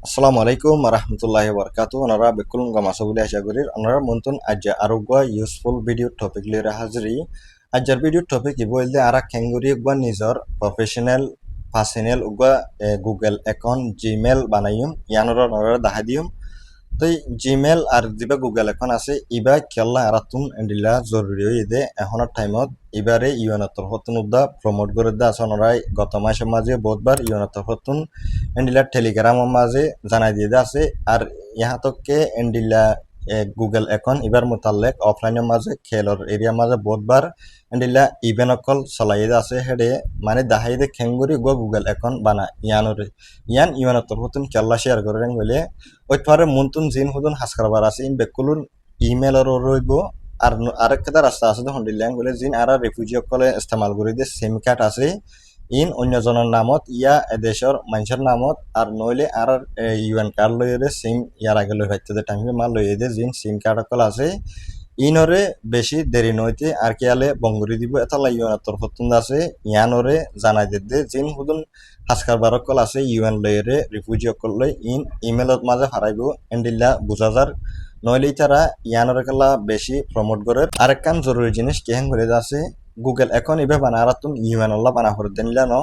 আসসালামু আলাইকুম warahmatullahi wabarakatuh. Onara bekulun ga masabuli asha gurir. Onara muntun aja arugwa useful video topic lera hazri. Ajar video topic ibo ilde ara kenguri gwa nizor professional personal ugwa Google account Gmail banayum. Yanora onara dahadium. তো Gmail আর যেবা Google এখন আছে ইবা খেলা Arathoon এন্ডিলা জরুরি ইদে এখনের টাইমত এবারে ইউএনএর হতুন উদ্দা promote করে দা আসনরাই গত মাসের মাঝে বহুতবার ইউএনএর হতুন এন্ডিলা টেলিগ্রামের মাঝে জানাই দিয়ে আছে আর ইহাতকে এন্ডিলা গুগল এখন এবার মোতালেক অফলাইনের মাঝে খেলর এরিয়া মাঝে বহুতবার এন্ডিলা ইভেন অকল চলাই আছে হেডে মানে দাহাই দে খেঙ্গুরি গো গুগল এখন বানা ইয়ানরে ইয়ান ইউএনএর হতুন খেলা শেয়ার করেন বলে ওইটারে মুনতুন জিন হুদুন হাসকারবার আছে ইন বেকুলুন ইমেলর রইব আর আরেকটা রাস্তা আছে তখন দিল্যাং বলে জিন আর রেফিউজি কলে ইস্তেমাল করে দিয়ে সিম কার্ড আছে ইন অন্যজনের নামত ইয়া দেশের মানুষের নামত আর নইলে আর ইউএন কার্ড লইয়ে সিম ইয়ার আগে লই ফাইতে টাইমে মাল লইয়ে দে জিন সিম কার্ড কল আছে ইনরে বেশি দেরি নইতে আর কেয়ালে বঙ্গুরি দিব এতলা ইউএন তরফতুন আছে ইয়ানরে জানাই দে জিন হুদুন হাসকার বারকল আছে ইউএন লইরে রিফিউজি অকল লই ইন ইমেলত মাঝে হারাইব এন্ডিল্লা বুঝাজার নইলে তারা ইয়ানরে কালা বেশি প্রমোট করে আরেকখান জরুরি জিনিস কেহেন করে আছে গুগল এখন ইবে বানা আরাতুন ইউএন আল্লাহ বানা করে দেনিলা ন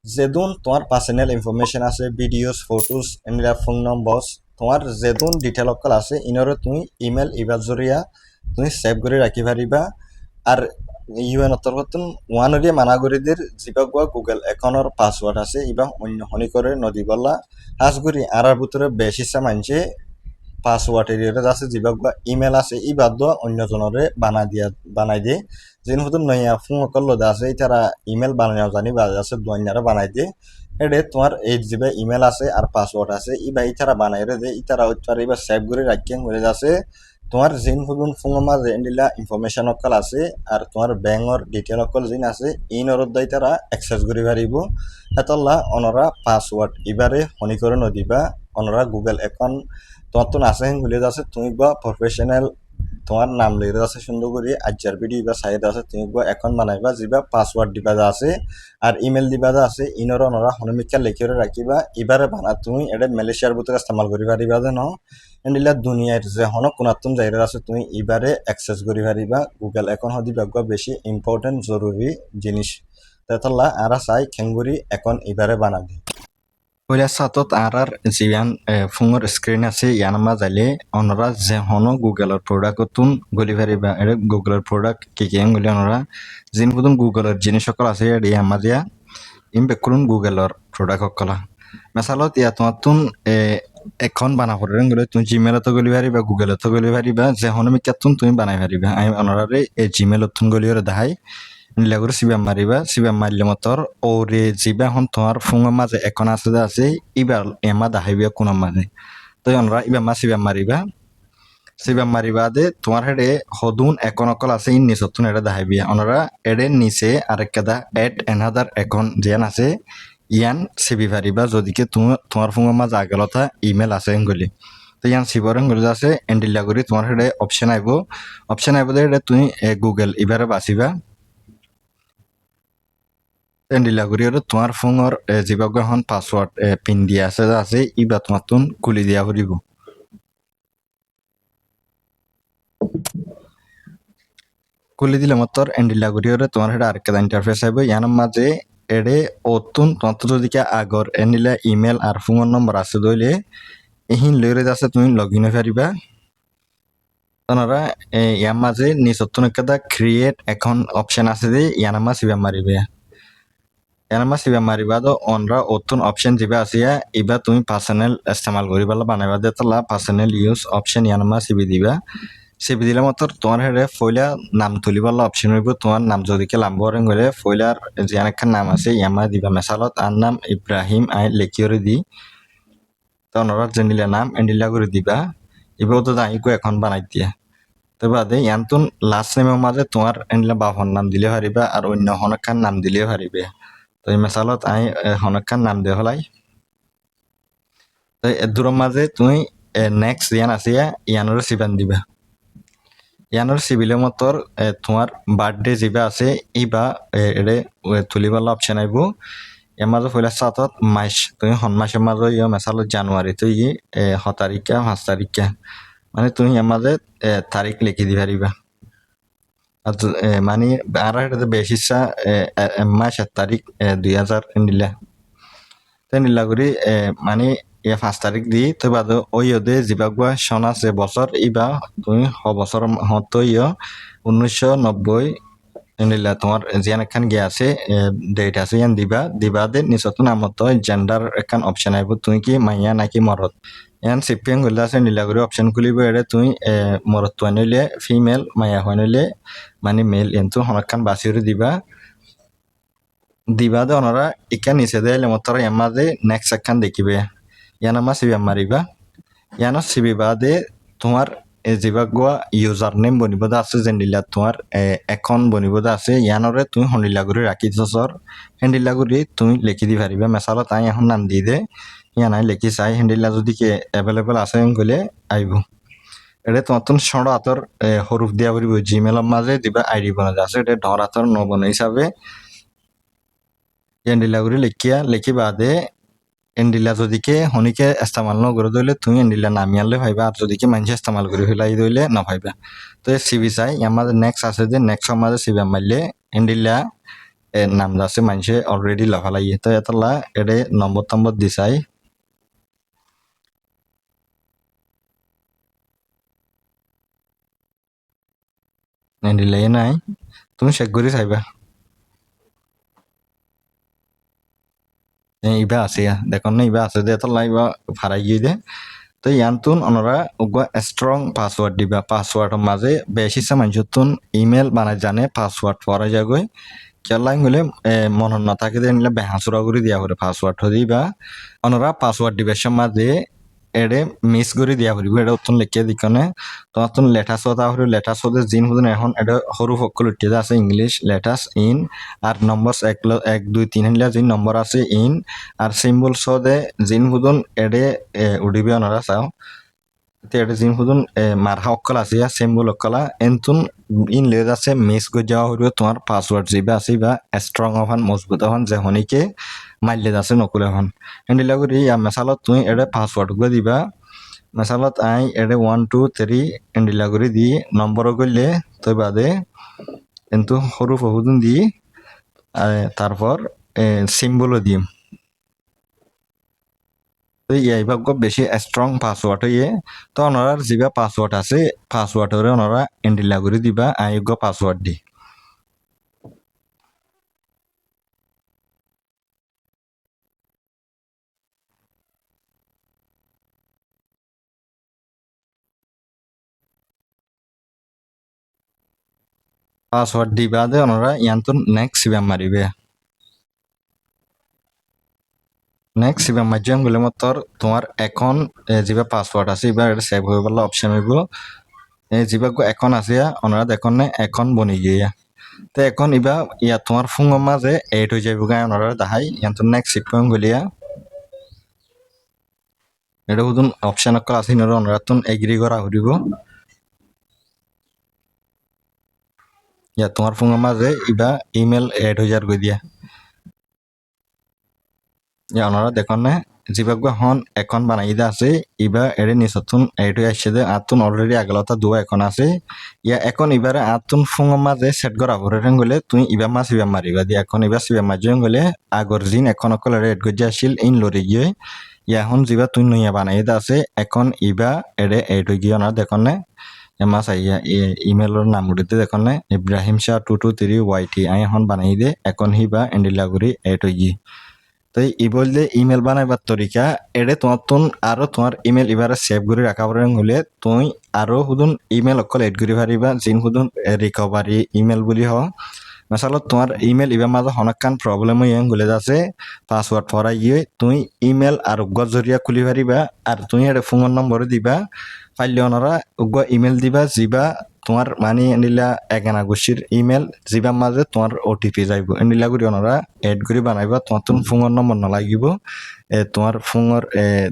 যেদুন তোমার পার্সোনাল ইনফরমেশন আছে ভিডিওস ফটোস এন্ডিলা ফোন নম্বর তোমার যেদুন ডিটেল অকল আছে ইনরে তুমি ইমেল ইবার জরিয়া তুমি সেভ করে রাখি পারিবা আর ইউএন অন্তর্গতন ওয়ানরিয়া মানাগরিদের জিবাগুয়া গুগল একাউন্টর পাসওয়ার্ড আছে এবং অন্য হনি করে নদী বললা হাজগুড়ি আর ভিতরে বেশিসা মানছে পাসওয়ার্ড এরিয়াটা আছে জিবাগুয়া ইমেল আছে ই বাদ অন্যজনরে বানাই দিয়ে যেন হতুন নয়া ফোন করলো আছে তারা ইমেল বানানো জানি বাজে আছে দোয়ান্যারা বানাই দিয়ে এডে তোমার এই জিবা ইমেল আছে আর পাসওয়ার্ড আছে ইবা ইতারা বানাই রে দে ইতারা ইবা সেভ করে রাখিয়ে হয়ে আছে তোমার জিন হুদুন ফুঙ্গা মাঝে এন্ডিলা ইনফরমেশন অকল আছে আর তোমার ব্যাংকর ডিটেল অকল জিন আছে ইন অরদাই তারা অ্যাক্সেস করি পারিব এতলা অনরা পাসওয়ার্ড এবারে হনি করে নদিবা অনরা গুগল অ্যাকাউন্ট তোমার তো আছে গুলি আছে তুমি বা প্রফেশনাল তোমার নাম লিখে আছে সুন্দর করে আজ্জার ভিডিও বা সাইড আছে তুমি বা অ্যাকাউন্ট বানাইবা যিবা পাসওয়ার্ড দিবা আছে আর ইমেল দিবা আছে ইনর অনরা হনমিকা লিখে রাখিবা এবারে বানা তুমি এটা মালয়েশিয়ার ভিতরে ইস্তেমাল করি পারিবা যে ন এন্ডিলা দুনিয়ার যে হন কোনাতুন জায়গা আছে তুমি এবারে অ্যাক্সেস করি পারিবা গুগল অ্যাকাউন্ট হদিবা বেশি ইম্পর্টেন্ট জরুরি জিনিস তাতলা আর চাই খেঙ্গুরি অ্যাকাউন্ট এবারে বানাবি পইলা সাতত আর জিয়ান ফোনের স্ক্রিন আছে ইয়ান মাজালে অনরা যে হন গুগলের প্রোডাক্টতুন গলি পারিবা এটা গুগলের প্রোডাক্ট কি কি গলি অনরা জিন বুদুন গুগলের জিনিস সকল আছে ইয়া মাজিয়া ইমবেকুলুন গুগলের প্রোডাক্ট সকলা মেসালত ইয়া তোমাতুন এখন বানা করেন গলে তুমি জিমেলত গলি পারিবা গুগলত গলি পারিবা যে হন মিকাতুন তুমি বানাই পারিবা আমি অনরারে এই জিমেলতুন গলিরে দেখাই নিলাগুলো সিবা মারলে মতর ওরে জিবা হন তোমার ফুঙের মাঝে এখন আছে ইবার এমা দাহাইবা কোন মাঝে তো অনরা ইবা সিবা মারিবা দে তোমার হেডে হদুন এখন অকল আছে ইন নিচতুন এটা দাহাইবিয়া অনরা এডে নিচে আরেকটা এড এনাদার এখন যেন আছে ইয়ান সিবি পারিবা যদিকে তোমার ফুঙের মাঝে আগলতা ইমেল আছে গলি তো ইয়ান সিবরেন গলি আছে এন্ডিলা করি তোমার হেডে অপশন আইব দে তুমি গুগল ইবারে বাঁচিবা এন্ডিলা করি তোমার ফোনের যিবাগ এখন পাসওয়ার্ড পিন দিয়া আছে ইবা তোমার তুন খুলি দিয়া ফুরিব খুলি দিলে মতর এন্ডিলা করি তোমার হেডে আরেকটা ইন্টারফেস আইব ইয়ার মাঝে এডে অতুন তোমার যদিকে আগর এন্ডিলা ইমেল আর ফোন নম্বর আছে দইলে এহিন লইরে আছে তুমি লগ ইন পারিবা তোমরা ইয়ার মাঝে নিচতুন একটা ক্রিয়েট অ্যাকাউন্ট অপশন আছে যে ইয়ার মাঝে সিবা মারিবে এনামা সিবা মারিবা তো অনরা অতুন অপশন দিবা আসিয়া ইবা তুমি পার্সোনাল ইস্তেমাল করিবালা বানাইবা দে তালা পার্সোনাল ইউজ অপশন ইয়ানমা সিবি দিলে মতর তোমার হেডে ফয়লা নাম তুলিবালা অপশন হইব তোমার নাম যদিকে লাম্বরেন গলে ফয়লার যে অনেকখান নাম আছে ইয়ামা দিবা মেসালত আর নাম ইব্রাহিম আই লেখিয়রে দি তো অনরা জেনিলা নাম এন্ডিলা করে দিবা ইবাও তো দাঁড়িয়ে এখন বানাই দিয়া তো বাদে ইয়ানতুন লাস্ট নেমের মাঝে তোমার এন্ডিলা বাবার নাম দিলে পারিবা আর অন্য অনেকখান নাম দিলে পারিবে তো এই মেসালত আই হনকান নাম দে হলাই তো দূর মাঝে তুমি নেক্সট ইয়ান আসিয়া ইয়ানোর সিবান দিবা ইয়ানোর সিবিলে মতর তোমার বার্থডে যিবা আছে ইবা এডে তুলিবালা অপশন আইব ইয়াৰ মাজত পহিলা সাতত মাইচ তুমি হন মাসের মাঝে ইয়ে মেসালত জানুয়ারি তো ই 6 তারিখা 5 তারিখা মানে তুমি ইয়ার মাঝে তারিখ লিখি দি পারিবা আর মানে আর এটা বেশি মাস 7 তারিখ 2000 নিলা তো নিলা করি মানে ইয়া 5 তারিখ দি তো বাদ ওই ওদে জিবাগুয়া সন আছে বছর ইবা তুমি বছর হতো ইয় 1990 নিলা তোমার জিয়ান একখান গিয়ে আছে ডেট আছে ইয়ান দিবা দে নিচত নামত জেন্ডার একখান অপশন আইব তুমি কি মাইয়া নাকি মরদ ইয়ান সিপিএন গলে আছে নীলা করে অপশন খুলিব এড়ে তুই মরদ তো আনিলে ফিমেল মাইয়া হইলে মানে মেল এন্তু হনখান বাসিরে দিবা দে ওনারা ইকা নিচে দেয় মতরা এমাদে নেক্সট একখান দেখিবে ইয়ান আমার সিবি মারিবা ইয়ান সিবি বাদে তোমার জিবাগুয়া ইউজার নেম বনিবদা আছে যে নিলা তোমার একাউন্ট বনিবদা আছে ইয়ানরে তুমি হন্ডিলা করে রাখি দিছর হেন্ডিলা করে তুমি লিখি দি পারিবা মেসালত তাই এখন নাম দি দে ইয়ানাই লিখি চাই হেন্ডিলা যদি কে এভেলেবল আছে গলে আইব এটা তোমার তো সড় আতর হরুফ দিয়া পারিব জিমেলের মাঝে দিবা আইডি বনা আছে এটা ধর আতর নবন হিসাবে হেন্ডিলা করে লিখি বাদে এন্ডিলা যদিকে হনিকে ইস্তেমাল নকরে দইলে তুমি এন্ডিলা নামি আনলে ভাইবা আর যদিকে মানুষ ইস্তেমাল করে ফেলাই দইলে না ভাইবা তো সিবি চাই আমাদের নেক্সট আছে যে নেক্সট আমাদের সিবি মারলে এন্ডিলা নাম আছে মানুষে অলরেডি লাফালাইয়ে তো এতলা এডে নম্বর দি চাই এন্ডিলাই নাই তুমি চেক করে চাইবা ইবা আছে দেখুন না ইবা আছে যে এতলা ইবা ভাড়াই গিয়ে দে তো ইয়ানতুন ওনারা উগা স্ট্রং পাসওয়ার্ড দিবা পাসওয়ার্ড মাঝে বেশি মানুষতুন ইমেল বানাই জানে পাসওয়ার্ড পরা যাগৈ কেলাই হলে মন না থাকে নিলে বেহাসুরা করে দিয়া করে পাসওয়ার্ড দিবা ওনারা পাসওয়ার্ড দিবে মাঝে এডে মিস করে দিয়া করিব এটা উত্তন লিখিয়ে দিকনে তোমার লেটাস হতা হলে লেটাস হতে জিন হুদন এখন এটা সরু সকল উঠিয়ে আছে ইংলিশ লেটাস ইন আর নম্বর 1 2 3 হলে জিন নম্বর আছে ইন আর সিম্বল সদে জিন হুদন এডে উঠিবে ওনারা চাও এটা জিন হুদন মারহা অকল আছে সিম্বল অকলা এনতুন ইন লেজ আছে মিস করে যাওয়া হইব তোমার পাসওয়ার্ড জিবা আছে বা স্ট্রং হন মজবুত হন যে হনিকে মাইলে আছে নকুলে হন এন্ডিলা করি মেসালত তুমি এটা পাসওয়ার্ড গুলো দিবা মেসালত আই এটা 1 2 3 এন্ডিলা করে দি নম্বর গলে তো বাদে কিন্তু সরু বহুদিন দি তারপর সিম্বলও দিম তো এইভাগ বেশি স্ট্রং পাসওয়ার্ড হইয়ে তো ওনার যা পাসওয়ার্ড আছে পাসওয়ার্ডরে ওনারা এন্ডিলা করে দিবা আয়োগ্য পাসওয়ার্ড দি পাসওয়ার্ড দিবা দে ওনারা ইয়ান্তন নেক্সট সিবা মারিবে নেক্সট সিবা মাধ্যম গলে মতর তোমার এখন যা পাসওয়ার্ড আছে এবার এটা সেভ হয়ে গেল অপশন হইব যা এখন আছে ওনারা দেখুন এখন বনি গিয়ে তো এখন ইবা ইয়া তোমার ফুঙের মাঝে এড হয়ে যাইব গায়ে ওনারা দেখাই ইয়ান্তন নেক্সট সিপন গলিয়া এটা হুদুন অপশন অকল আছে ওনারা তুন এগ্রি করা হইব ইয়া তোমার ফোনের মাঝে ইবা ইমেল এড হয়ে যার গই দিয়া ইয়া ওনারা দেখুন না জিবাগুয়া হন এখন বানাই দা আছে ইবা এডে নিচতুন এড হয়ে আসছে যে আতুন অলরেডি আগলতা দুয়া এখন আছে ইয়া এখন ইবারে আতুন ফোনের মাঝে সেট করা হরে গলে তুই ইবা মাছ ইবা মারিবা দি এখন ইবা সিবা মাঝে গলে আগর জিন এখন অকল এড গই আসিল ইন লরি গিয়ে ইয়া এখন জিবা তুই নইয়া বানাই দা আছে এখন ইবা এডে এড হয়ে গিয়ে ওনারা দেখুন না এমাস আইয়া ইমেলর নাম উঠিতে দেখুন ইব্রাহিম শাহ 223YT আই এখন বানাই দে এখন হিবা এন্ডিলা করি এড হয়ে গিয়ে তো ই বললে ইমেল বানাইবার তরিকা এডে তোমার আরো তোমার ইমেল এবারে সেভ করে রাখা পারেন হলে তুই আরো হুদুন ইমেল অকল এড করে পারিবা জিন হুদুন রিকভারি ইমেল বুলি হ মেসালত তোমার ইমেল ইবার মাঝে হনকান প্রবলেম ইয়ে গুলে আছে পাসওয়ার্ড পড়াই গিয়ে তুই ইমেল আর উগ্র জরিয়া খুলি পারিবা আর তুই এটা ফোন নম্বর দিবা পাইলে ওনারা উগ্র ইমেল দিবা যিবা তোমার মানে এনিলা এগানা গুছির ইমেল জিবার মাঝে তোমার ওটিপি যাইব এনিলা করে ওনারা এড করে বানাইবা তোমার তুমি ফোনের নম্বর নালাগিব তোমার ফোনের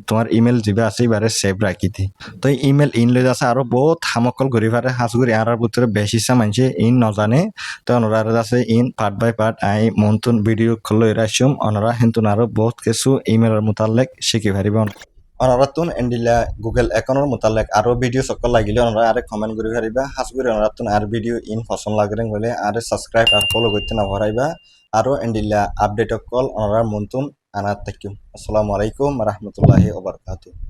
তোমার ইমেল যিবা আছে এবারে সেভ রাখি দি তো ইমেল ইন লই আছে আরো বহুত হামকল ঘুরি ফারে হাজ ঘুরি আর ভিতরে বেশিসা মানুষে ইন নজানে তো ওনারা আছে ইন পার্ট বাই পার্ট আই মন্তুন ভিডিও খুলে রাখছুম ওনারা কিন্তু আরো বহুত কিছু ইমেলের মোতালেক শিখি পারিব ওনারা তুন এন্ডিলা গুগল অ্যাকাউন্টের মোতালেক আরো ভিডিও সকল লাগিলে ওনারা আরে কমেন্ট করে পারিবা হাজ করে ওনারা তুন আর ভিডিও ইন পছন্দ লাগেন বলে আরে সাবস্ক্রাইব আর ফলো করতে না ভরাইবা আরো এন্ডিলা আপডেট কল ওনারা মন্তুন আনা থাকুম আসসালামু আলাইকুম ওয়া রাহমাতুল্লাহি ওয়া বারাকাতুহু